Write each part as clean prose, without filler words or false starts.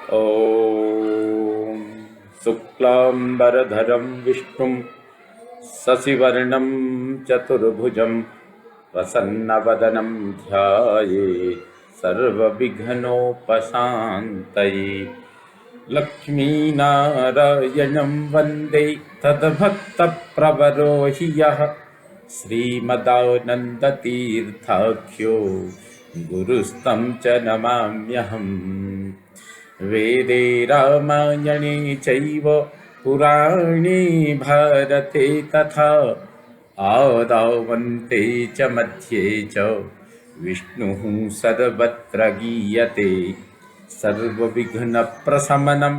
ॐ शुक्लाम्बरधरं विष्णुं शशिवर्णं चतुर्भुजं प्रसन्नवदनं ध्यायेत् सर्वविघ्नोपशान्तये। लक्ष्मीनारायणं वन्दे तद्भक्तप्रवरो हि यः श्रीमदानन्दतीर्थाख्यो गुरुस्तं च नमाम्यहम्। वेदे रामायणे चैव पुराणे भारते तथा आदावन्ते च मध्ये च विष्णुः सर्वत्र गीयते। सर्वविघ्नप्रशमनं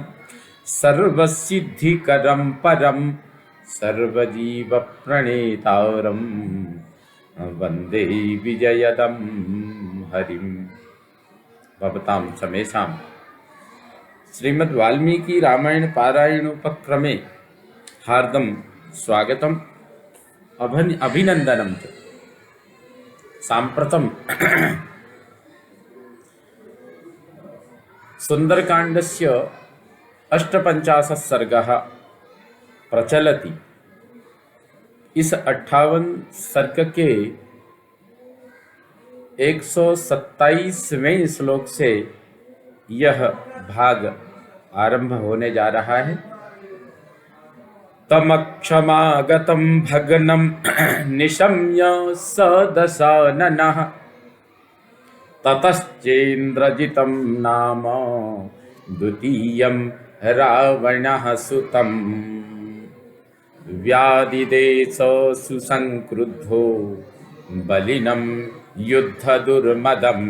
सर्वसिद्धिकरं परं सर्वजीवप्रणेतारं वन्दे विजयदं हरिं। भवतां समेषां श्रीमद् वाल्मीकि रामायण पारायणोपक्रमे हार्दं स्वागतम् अभिनन्दनं च। साम्प्रतं सुन्दरकाण्डस्य 58 सर्गः प्रचलति। इस 58 सर्ग के 127वें श्लोक से यह भाग आरंभ होने जा रहा है। तमक्षमागतं भग्नं निशम्य सदशाननः ततश्चेन्द्रजितं नाम द्वितीयं रावणः सुतं व्याधिदेश सुसंक्रुद्धो बलिनं युद्धदुर्मदम्।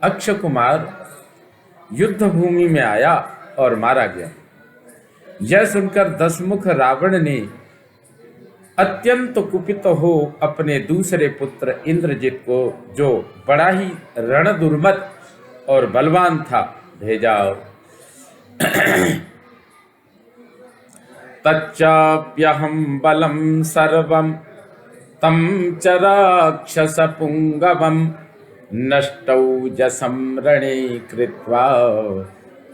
अक्षय कुमार युद्ध भूमि में आया और मारा गया। यह सुनकर दशमुख रावण ने अत्यंत कुपित हो अपने दूसरे पुत्र इंद्रजित को, जो बड़ा ही रणदुर्मद और बलवान था, भेजा। तच्चाप्यहं बलं सर्वं तं च राक्षसपुङ्गवं नष्टौजसं रणे कृत्वा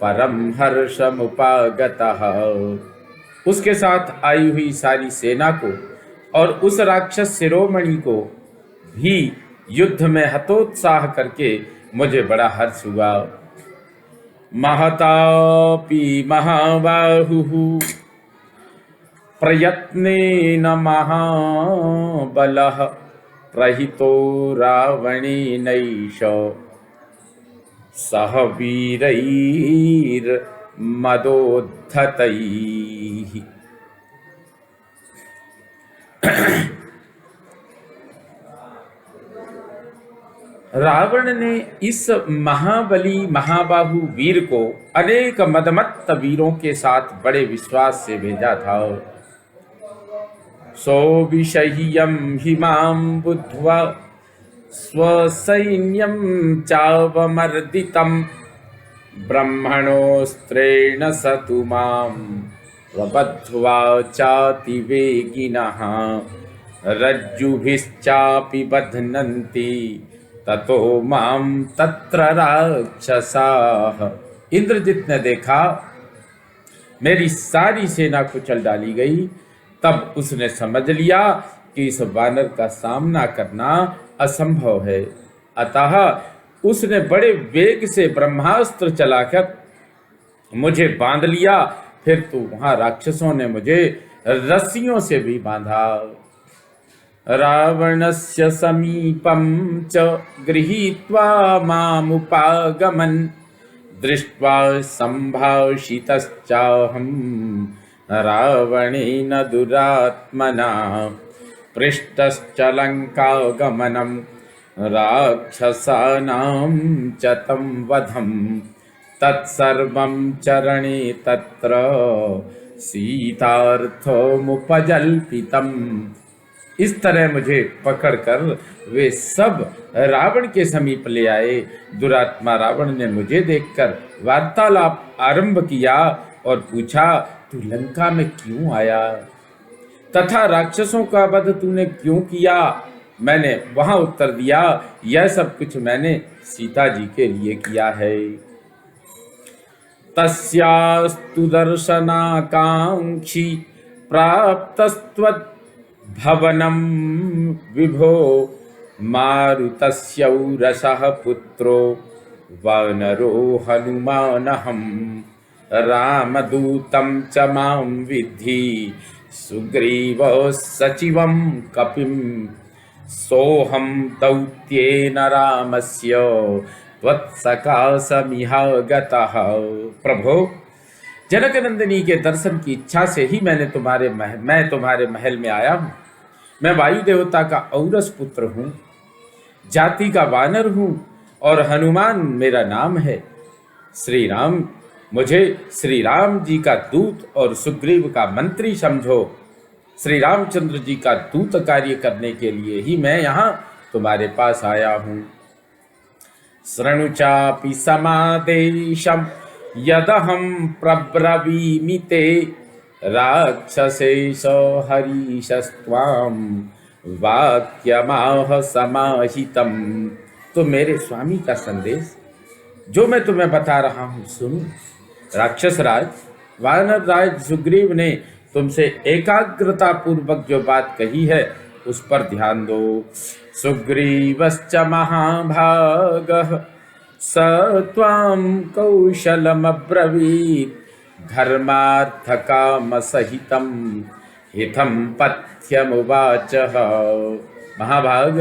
परम हर्षमुपागतः। उसके साथ आई हुई सारी सेना को और उस राक्षस शिरोमणि को भी युद्ध में हतोत्साह करके मुझे बड़ा हर्ष हुआ। महतापि महाबाहुः प्रयत्नेन महाबलः प्रहितो रावणेनैष सह वीरैर्मदोद्धतैः। रावण ने इस महाबली महाबाहु वीर को अनेक मदमत्त वीरों के साथ बड़े विश्वास से भेजा था। सौविषह्यं हिमां बुद्ध्वा स्वसैन्यं चावमर्दितं ब्रह्मणोऽस्त्रेण सतु मां प्रबद्ध्वा चातिवेगिनः रज्जुभिश्चापि बध्नन्ति ततो मां तत्र राक्षसाः। इंद्रजित ने देखा मेरी सारी सेना कुचल डाली गई। तब उसने समझ लिया कि इस वानर का सामना करना असंभव है। अतः उसने बड़े वेग से ब्रह्मास्त्र चलाकर मुझे बांध लिया। फिर तो वहां राक्षसों ने मुझे रस्सियों से भी बांधा। रावणस्य समीपं च गृहीत्वा मामुपागमन् दृष्ट्वा सम्भाषितश्चाहं रावणेन दुरात्मना पृष्टश्च लङ्कागमनं राक्षसानां च तं वधं तत्सर्वं चरणे तत्र सीतार्थमुपजल्पितम्। इस तरह मुझे पकड़कर वे सब रावण के समीप ले आए। दुरात्मा रावण ने मुझे देखकर वार्तालाप आरंभ किया और पूछा, तू लंका में क्यों आया तथा राक्षसों का वध तूने क्यों किया? मैंने वहां उत्तर दिया, यह सब कुछ मैंने सीता जी के लिए किया है। तस्यास्तु दर्शनाकांक्षी प्राप्तस्त्वद्भवनं विभो मारुतस्यौरसः पुत्रो वानरो हनुमानहं रामदूतं च मां विद्धि सुग्रीव सचिवं कपिं सोऽहं दौत्येन रामस्य त्वत्सकाशमिहागतः। प्रभो, जनक नंदिनी के दर्शन की इच्छा से ही मैं तुम्हारे महल में आया हूँ। मैं वायु देवता का औरस पुत्र हूँ, जाति का वानर हूँ और हनुमान मेरा नाम है। श्री राम, मुझे श्री राम जी का दूत और सुग्रीव का मंत्री समझो। श्री रामचंद्र जी का दूत कार्य करने के लिए ही मैं यहाँ तुम्हारे पास आया हूँ। शृणुचापि समादेशं यदहं प्रब्रवीमि ते राक्षसेश हरीशस्त्वां वाक्यमाह समाहितं। तो मेरे स्वामी का संदेश जो मैं तुम्हें बता रहा हूँ सुनो। राक्षस राज वानर राज सुग्रीव ने तुमसे एकाग्रता पूर्वक जो बात कही है उस पर ध्यान दो। सुग्रीवश्च महाभागः स त्वां कौशलमब्रवीत् धर्मार्थकामसहितं हितं पथ्यमुवाचः। महाभाग,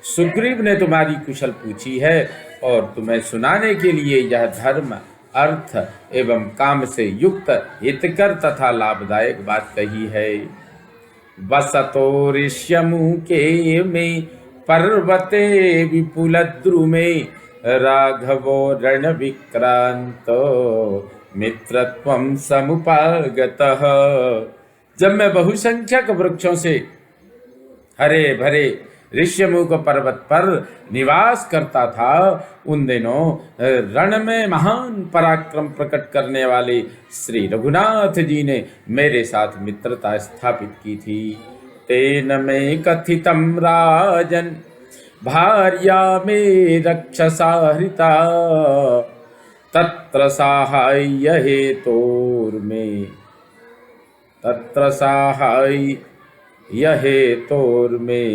सुग्रीव ने तुम्हारी कुशल पूछी है और तुम्हें सुनाने के लिए यह धर्म, अर्थ एवं काम से युक्त हितकर तथा लाभदायक बात कही है। वसतो ऋष्यमुखे में पर्वते विपुलद्रुमे राघवो रणविक्रांतो मित्रत्वं समुपागतः। जब मैं बहुसंख्यक वृक्षों से हरे भरे ऋष्यमुख पर्वत पर निवास करता था, उन दिनों रण में महान पराक्रम प्रकट करने वाले श्री रघुनाथ जी ने मेरे साथ मित्रता स्थापित की थी। तेन में कथितं राजन भार्या में रक्षसा हृता तत्र साहाय्य हेतोर्मे तत्र साहाय्य हेतोर्मे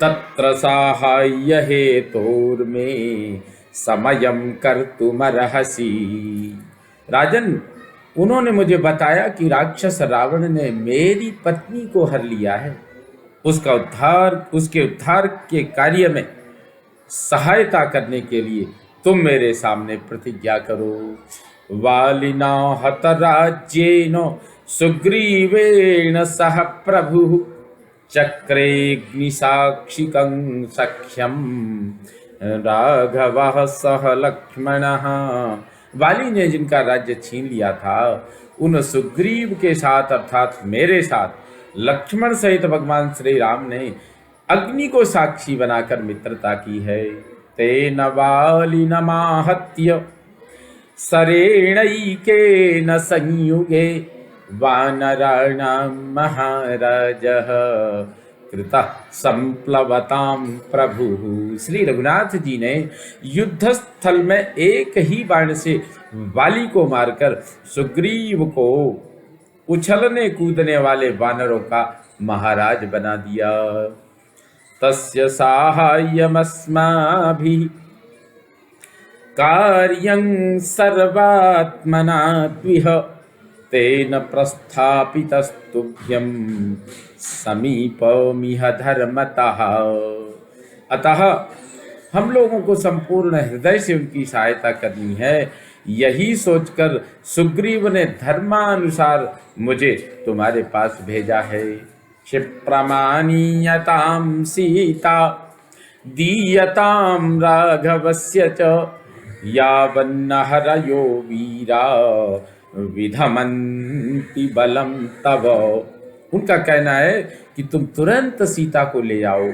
तत्र साहाय्य हेतोर्मे समयं कर्तुमर्हसि। राजन, उन्होंने मुझे बताया कि राक्षस रावण ने मेरी पत्नी को हर लिया है। उसके उद्धार के कार्य में सहायता करने के लिए तुम मेरे सामने प्रतिज्ञा करो। वालिना हत राज्येन सुग्रीवेण सह प्रभु चक्रेऽग्निसाक्षिकं सख्यं राघवः सह लक्ष्मणः। वाली ने जिनका राज्य छीन लिया था, उन सुग्रीव के साथ अर्थात मेरे साथ लक्ष्मण सहित भगवान श्री राम ने अग्नि को साक्षी बनाकर मित्रता की है। तेन वालिनमाहत्य सरेणैकेन संयुगे वानराणां महाराजः कृतः संप्लवतां प्रभु। श्री रघुनाथ जी ने युद्ध स्थल में एक ही बाण से वाली को मारकर सुग्रीव को उछलने कूदने वाले वानरों का महाराज बना दिया। तस्य साहाय्यमस्माभिः कार्यं सर्वात्मना द्विह तेन प्रस्थापितस्तुभ्यं समीपमिह धर्मतः। अतः हम लोगों को संपूर्ण हृदय से उनकी सहायता करनी है। यही सोचकर सुग्रीव ने धर्मानुसार मुझे तुम्हारे पास भेजा है। क्षिप्रमाणीयतां सीता दीयतां राघवस्य च यावन्न हरयो वीरा विधमन्ति बलम तव। उनका कहना है कि तुम तुरंत सीता को ले आओ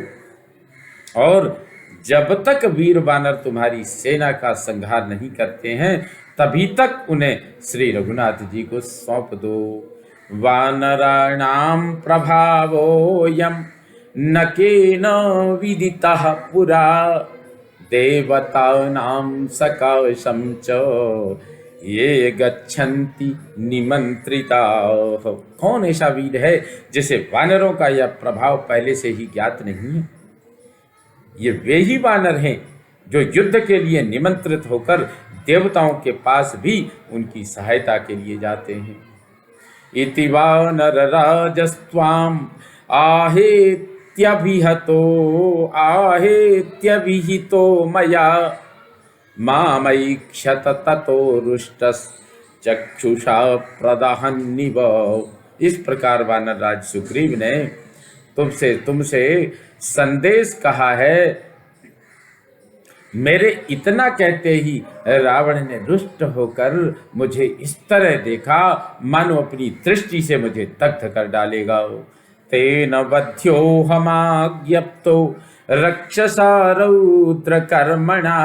और जब तक वीर वानर तुम्हारी सेना का संहार नहीं करते हैं तभी तक उन्हें श्री रघुनाथ जी को सौंप दो। वानराणां प्रभावोऽयं न केन विदितः पुरा देवतानां सकाशं च ये गच्छन्ति निमंत्रिताः। कौन ऐसा वीर है जिसे वानरों का यह प्रभाव पहले से ही ज्ञात नहीं है? ये वे ही वानर हैं जो युद्ध के लिए निमंत्रित होकर देवताओं के पास भी उनकी सहायता के लिए जाते हैं। इति वानरराजस्त्वाम् आहेत्यभिहितो मया मामैक्षत ततो रुष्टश्चक्षुषा प्रदहन्निव। इस प्रकार वानरराज सुग्रीव ने तुमसे संदेश कहा है। मेरे इतना कहते ही रावण ने रुष्ट होकर मुझे इस तरह देखा मानो अपनी दृष्टि से मुझे दग्ध कर डालेगा। तेन बध्योऽहमाज्ञप्तो रक्षसा रौद्रकर्मणा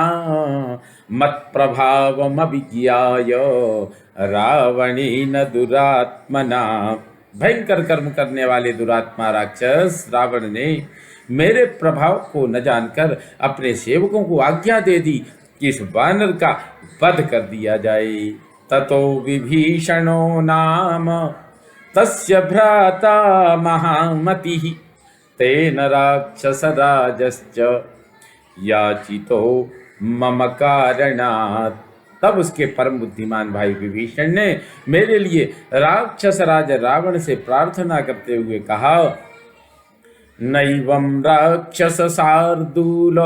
मत्प्रभावमभिज्ञाय रावणेन दुरात्मना। भयंकर कर्म करने वाले दुरात्मा राक्षस रावण ने मेरे प्रभाव को न जानकर अपने सेवकों को आज्ञा दे दी कि इस वानर का वध कर दिया जाए। ततो विभीषणो नाम तस्य भ्राता महामतिः तेन राक्षसराजश्च याचितो मम कारणात्। तब उसके परम बुद्धिमान भाई विभीषण ने मेरे लिए राक्षस राज रावण से प्रार्थना करते हुए कहा, नैवं राक्षस शार्दूल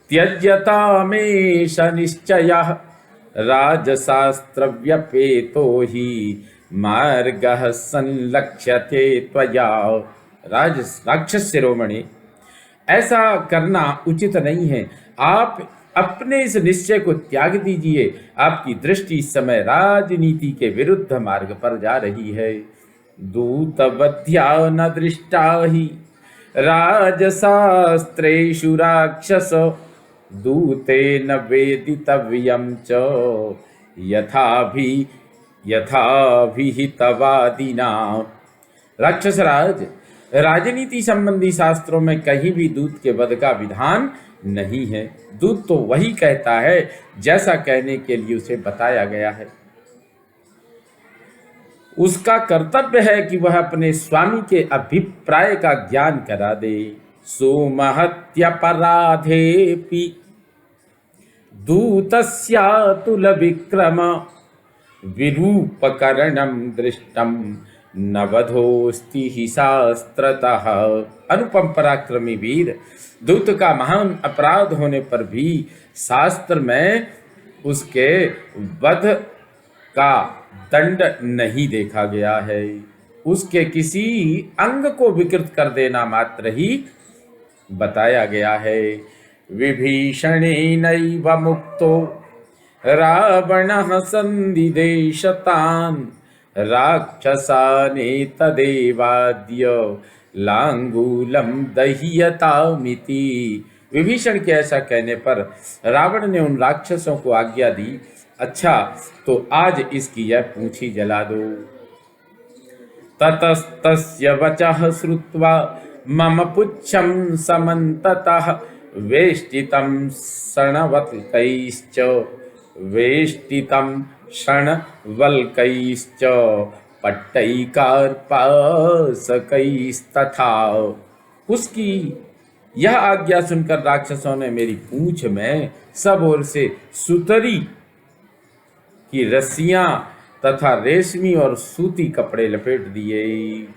त्यज्यतामेष निश्चयः राजशास्त्रव्यपेतो हि मार्गः संलक्ष्यते त्वया। राक्षस शिरोमणि, ऐसा करना उचित नहीं है। आप अपने इस निश्चय को त्याग दीजिए। आपकी दृष्टि इस समय राजनीति के विरुद्ध मार्ग पर जा रही है। दूतवध्या न दृष्टा ही राजशास्त्रेषु राक्षस दूतेन वेदितव्यं च यथाभिहितवादिना। राक्षसराज, राजनीति संबंधी शास्त्रों में कहीं भी दूत के वध का विधान नहीं है। दूत तो वही कहता है जैसा कहने के लिए उसे बताया गया है। उसका कर्तव्य है कि वह अपने स्वामी के अभिप्राय का ज्ञान करा दे। सुमहत्यपराधेपि दूतस्यातुल विक्रम विरूपकरणं दृष्टं न वधोस्ति ही शास्त्रतः। अनुपम पराक्रमी वीर, दूत का महान अपराध होने पर भी शास्त्र में उसके वध का दंड नहीं देखा गया है। उसके किसी अंग को विकृत कर देना मात्र ही बताया गया है। विभीषणेनैव मुक्तो रावणः संदिदेशतान् राक्षसानेतदेवाद्य लांगूलम दह्यतामिति। विभीषण के ऐसा कहने पर रावण ने उन राक्षसों को आज्ञा दी, अच्छा तो आज इसकी यह पूंछी जला दो। ततस्तस्य वचः श्रुत्वा मम पुच्छं समन्ततः वेष्टितं शणवल्कैश्च पट्टैकार्पासकैस्तथा। उसकी यह आज्ञा सुनकर राक्षसों ने मेरी पूंछ में सब ओर से सुतरी की रस्सियां तथा रेशमी और सूती कपड़े लपेट दिए।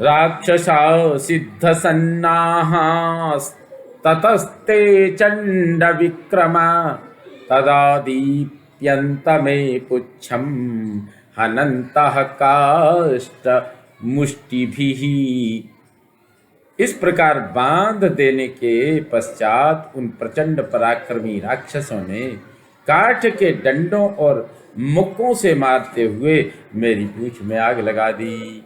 राक्षसा सिद्ध सन्नाहास्ततस्ते चंड विक्रमा तदा दीप्यन्तमे पुच्छं हनन्तः काष्ठ मुष्टिभिः। इस प्रकार बांध देने के पश्चात उन प्रचंड पराक्रमी राक्षसों ने काठ के डंडों और मुक्कों से मारते हुए मेरी पूंछ में आग लगा दी।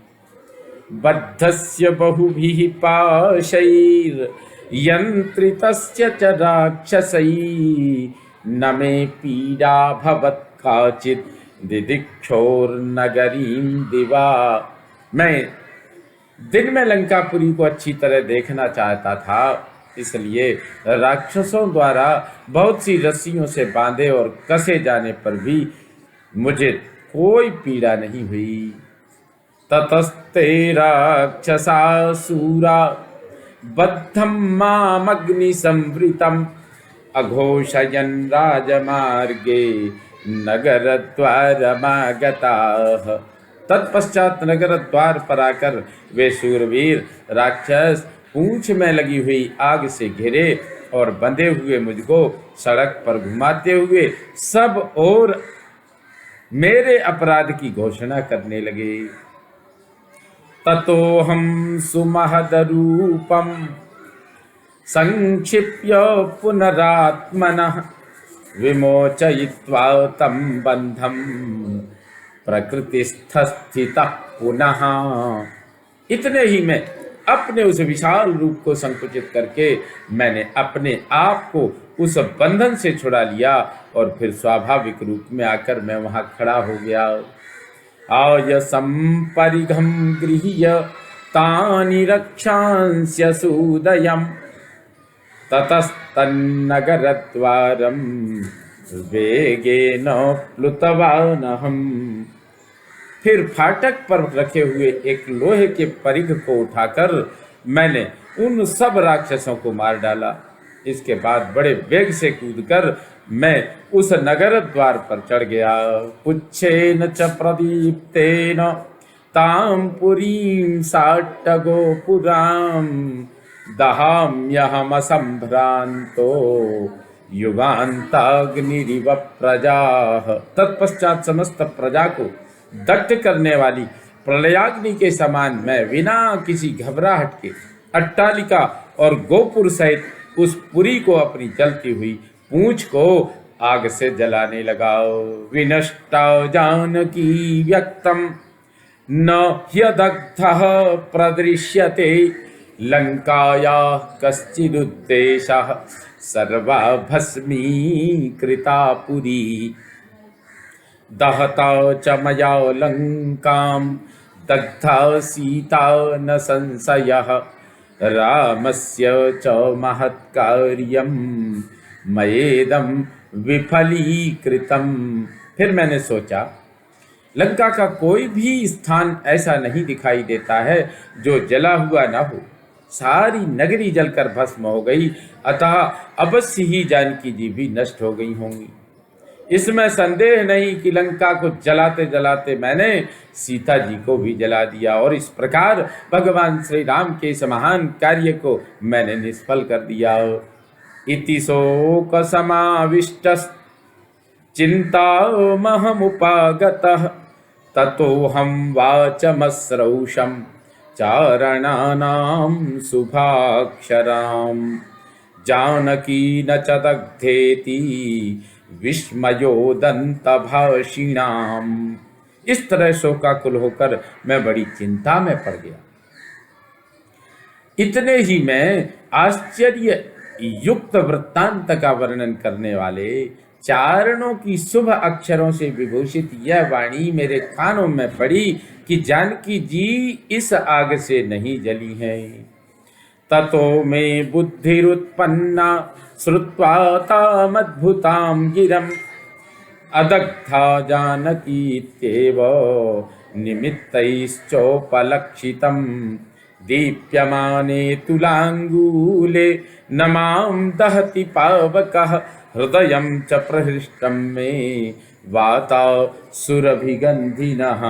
बद्धस्य बहुभिः पाशैर्यन्त्रितस्य च राक्षसैः न मे पीडा भवत् काचित् दिदिक्षोर्नगरीं दिवा। मैं दिन में लंकापुरी को अच्छी तरह देखना चाहता था, इसलिए राक्षसों द्वारा बहुत सी रस्सियों से बांधे और कसे जाने पर भी मुझे कोई पीड़ा नहीं हुई। ततस्ते राक्षसासूरा बद्धं मामग्नि संवृतम् अघोषयन् राजमार्गे नगरद्वारमागताः। तत्पश्चात नगर द्वार पर आकर वे शूरवीर राक्षस पूंछ में लगी हुई आग से घिरे और बंधे हुए मुझको सड़क पर घुमाते हुए सब ओर मेरे अपराध की घोषणा करने लगे। ततोहम सुमहदरूपम संक्षिप्य पुनरात्मनः विमोचयित्वा तं बंधम प्रकृतिस्थस्थितः पुनः। इतने ही में अपने उस विशाल रूप को संकुचित करके मैंने अपने आप को उस बंधन से छुड़ा लिया और फिर स्वाभाविक रूप में आकर मैं वहां खड़ा हो गया। आयसं परिघं गृह्य तानि रक्षांस्य सूदयम् ततस्तन्नगरद्वारं वेगेन प्लुतवानहम्। फिर फाटक पर रखे हुए एक लोहे के परिघ को उठाकर मैंने उन सब राक्षसों को मार डाला। इसके बाद बड़े वेग से कूदकर मैं उस नगर द्वार पर चढ़ गया। पुच्छेन च प्रदीप्तेन तां पुरीं साट्टगोपुरां दहाम्यहमसंभ्रान्तो युगान्ताग्निरिव प्रजाः। तत्पश्चात समस्त प्रजा को दग्ध करने वाली प्रलयाग्नि के समान मैं बिना किसी घबराहट के अट्टालिका और गोपुर सहित उस पुरी को अपनी जलती हुई पूंछ को आग से जलाने लगा। विनष्टा जानकी व्यक्तम न ह्यदग्धः प्रदृश्यते लंकाया कश्चिदुद्देशः सर्वा भस्मीकृता पुरी। दहता च मया लंकां दग्धा सीता न संशयः रामस्य च महत्कार्यं मयेदं विफलीकृतं। फिर मैंने सोचा लंका का कोई भी स्थान ऐसा नहीं दिखाई देता है जो जला हुआ न हो। सारी नगरी जलकर भस्म हो गई, अतः अवश्य ही जानकी जी भी नष्ट हो गई होंगी। इसमें संदेह नहीं कि लंका को जलाते जलाते मैंने सीता जी को भी जला दिया और इस प्रकार भगवान श्री राम के इस महान कार्य को मैंने निष्फल कर दिया। इति शोक समाविष्ट चिंतामहमुपागतः ततोहं वाचमस्रौषं चारणानां शुभाक्षरां जानकी न च दग्धेति विस्मयोदन्तभाषिणाम्। इस तरह शोकाकुल होकर मैं बड़ी चिंता में पड़ गया। इतने ही में आश्चर्य युक्त वृत्तांत का वर्णन करने वाले चारणों की शुभ अक्षरों से विभूषित यह वाणी मेरे कानों में पड़ी कि जानकी जी इस आग से नहीं जली हैं। ततो मे बुद्धिरुत्पन्ना श्रुत्वा तामद्भुतां गिरम् अदग्धा जानकीत्येव निमित्तैश्चोपलक्षितं दीप्यमाने तुलाङ्गूले न मां दहति पावकः हृदयं च प्रहृष्टं मे वाता सुरभिगन्धिनः।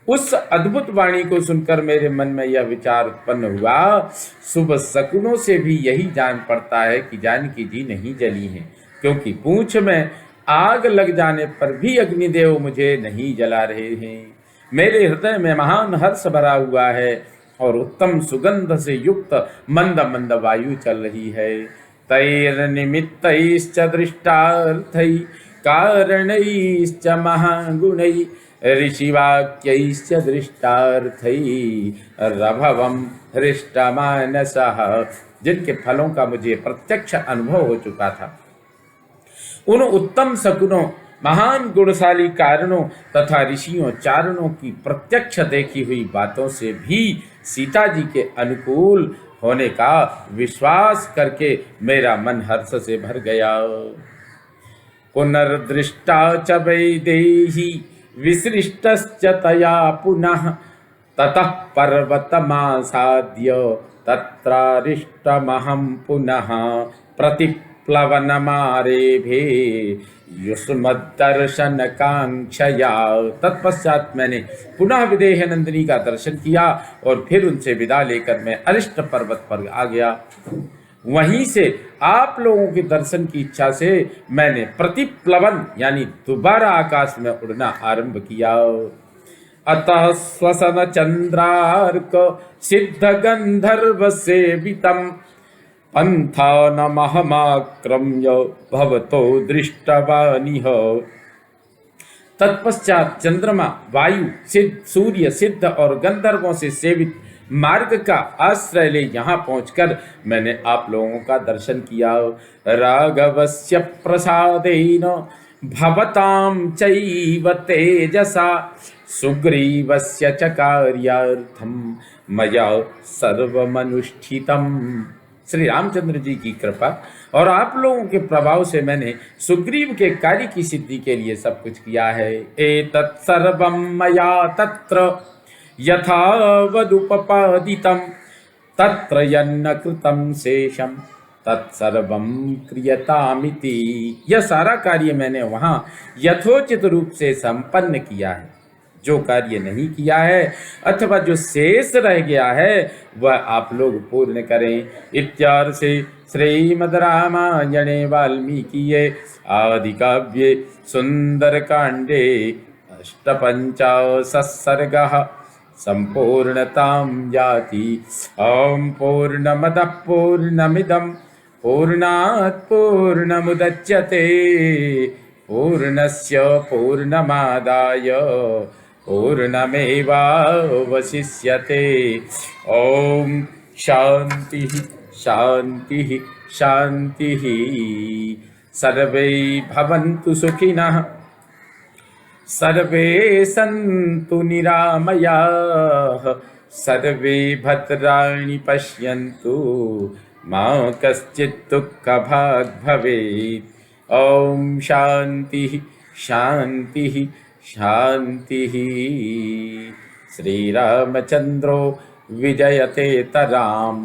उस अद्भुत वाणी को सुनकर मेरे मन में यह विचार उत्पन्न हुआ, शुभ शकुनों से भी यही जान पड़ता है कि जानकी जी नहीं जली हैं, क्योंकि पूंछ में आग लग जाने पर भी अग्निदेव मुझे नहीं जला रहे हैं। मेरे हृदय में महान हर्ष भरा हुआ है और उत्तम सुगंध से युक्त मंद मंद वायु चल रही है। तैर्निमित्तैश्च दृष्टार्थै कारणैश्च महागुणै ऋषिवाक्यैश्च दृष्टार्थै रभवं हृष्टमानसः। जिनके फलों का मुझे प्रत्यक्ष अनुभव हो चुका था, उन उत्तम शकुनों महान गुणशाली कारणों तथा ऋषियों चारणों की प्रत्यक्ष देखी हुई बातों से भी सीता जी के अनुकूल होने का विश्वास करके मेरा मन हर्ष से भर गया। पुनर्दृष्टा च वैदेही विसृष्टश्च तया पुनः ततः पर्वतमासाद्य तत्रारिष्टमहं पुनः प्रतिप्लवनमारेभे युष्मद्दर्शन कांक्षया। तत्पश्चात मैंने पुनः विदेह नंदिनी का दर्शन किया और फिर उनसे विदा लेकर मैं अरिष्ट पर्वत पर आ गया। वहीं से आप लोगों के दर्शन की इच्छा से मैंने प्रतिप्लवन यानी दोबारा आकाश में उड़ना आरंभ किया। अतः स्वसन चंद्रार्क सिद्ध गंधर्व सेवितम पंथानमहमाक्रम्य भवतो दृष्टवानिह। तत्पश्चात चंद्रमा, वायु, सिद्ध, सूर्य, सिद्ध और गंधर्वों से सेवित मार्ग का आश्रय ले यहाँ पहुंचकर मैंने आप लोगों का दर्शन किया। राघवस्य प्रसादेन भवतां चैव तेजसा सुग्रीवस्य च कार्यार्थम मया सर्वमनुष्ठितम्। श्री रामचंद्र जी की कृपा और आप लोगों के प्रभाव से मैंने सुग्रीव के कार्य की सिद्धि के लिए सब कुछ किया है। एतत् सर्वं मया तत्र यथावदुपपादितं तत्र यन्न कृतं शेषं तत्सर्वं क्रियतामिति। यह सारा कार्य मैंने वहाँ यथोचित रूप से संपन्न किया है। जो कार्य नहीं किया है अथवा जो शेष रह गया है वह आप लोग पूर्ण करें। इत्यार्षे श्रीमद् रामायणे वाल्मीकिये आदि काव्ये सुंदरकांडे अष्टपंचाशः सर्गः संपूर्णतां याति। ओम पूर्णमदः पूर्णमिदं पूर्णात् पूर्णमुदच्यते पूर्णस्य पूर्णमादाय पूर्णमेवावशिष्यते। ओम शांति शांति शांति। सर्वे भवन्तु सुखिनः सर्वे सन्तु निरामयाः सर्वे भद्राणि पश्यन्तु मा कश्चित् दुःखभाग् भवेत्। ओम शांति शांति शांति। श्रीरामचंद्रो विजयते तराम।